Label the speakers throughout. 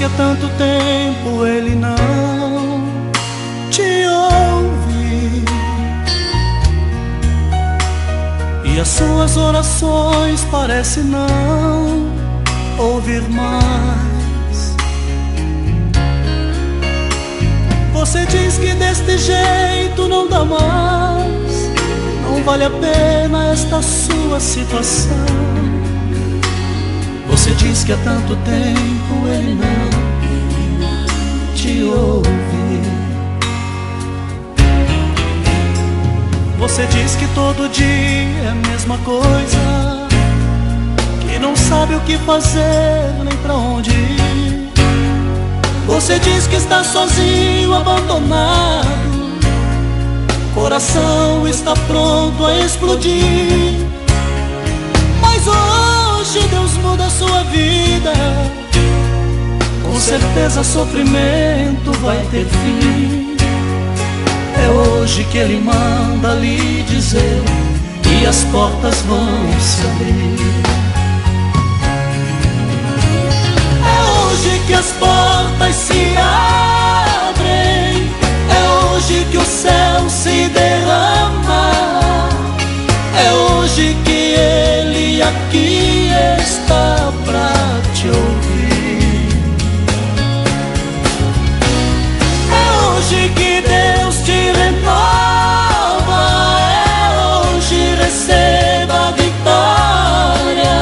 Speaker 1: que há tanto tempo ele não te ouve, e as suas orações parecem não ouvir mais. Você diz que deste jeito não dá mais, não vale a pena esta sua situação. Você diz que há tanto tempo ele não te ouve. Você diz que todo dia é a mesma coisa, que não sabe o que fazer nem pra onde ir. Você diz que está sozinho, abandonado, coração está pronto a explodir. Mas hoje Deus muda a sua vida, com certeza sofrimento vai ter fim. É hoje que Ele manda lhe dizer que as portas vão se abrir. É hoje que as portas se abrem, é hoje que o céu se derrama, é hoje que Ele aqui está pra te ouvir. É hoje que Deus te renova, é hoje receba a vitória,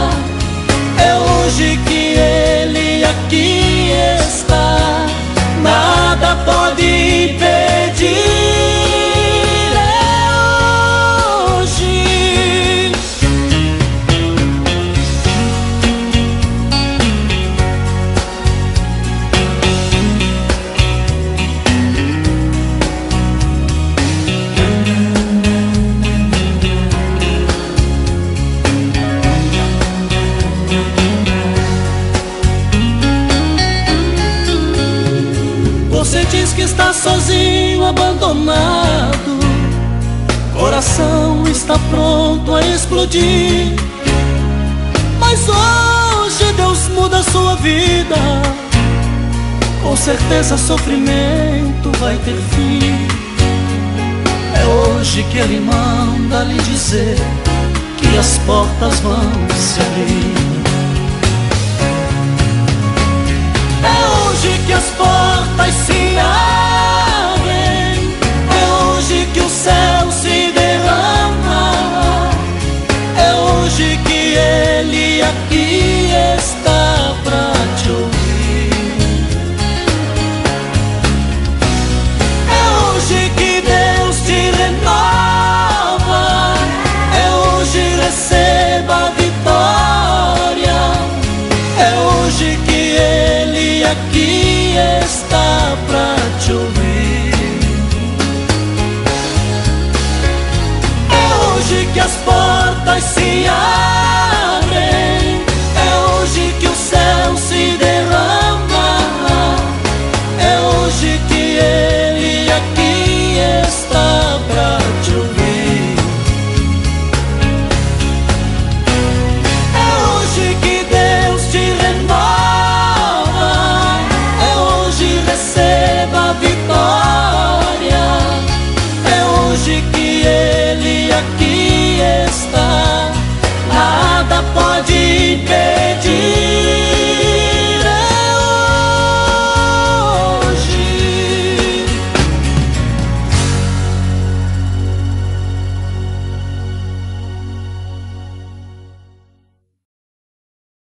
Speaker 1: é hoje que Ele aqui está, nada pode impedir. Você diz que está sozinho, abandonado, coração está pronto a explodir. Mas hoje Deus muda a sua vida, com certeza sofrimento vai ter fim. É hoje que Ele manda lhe dizer que as portas vão se abrir. É hoje que as portas se abrem, é hoje que o céu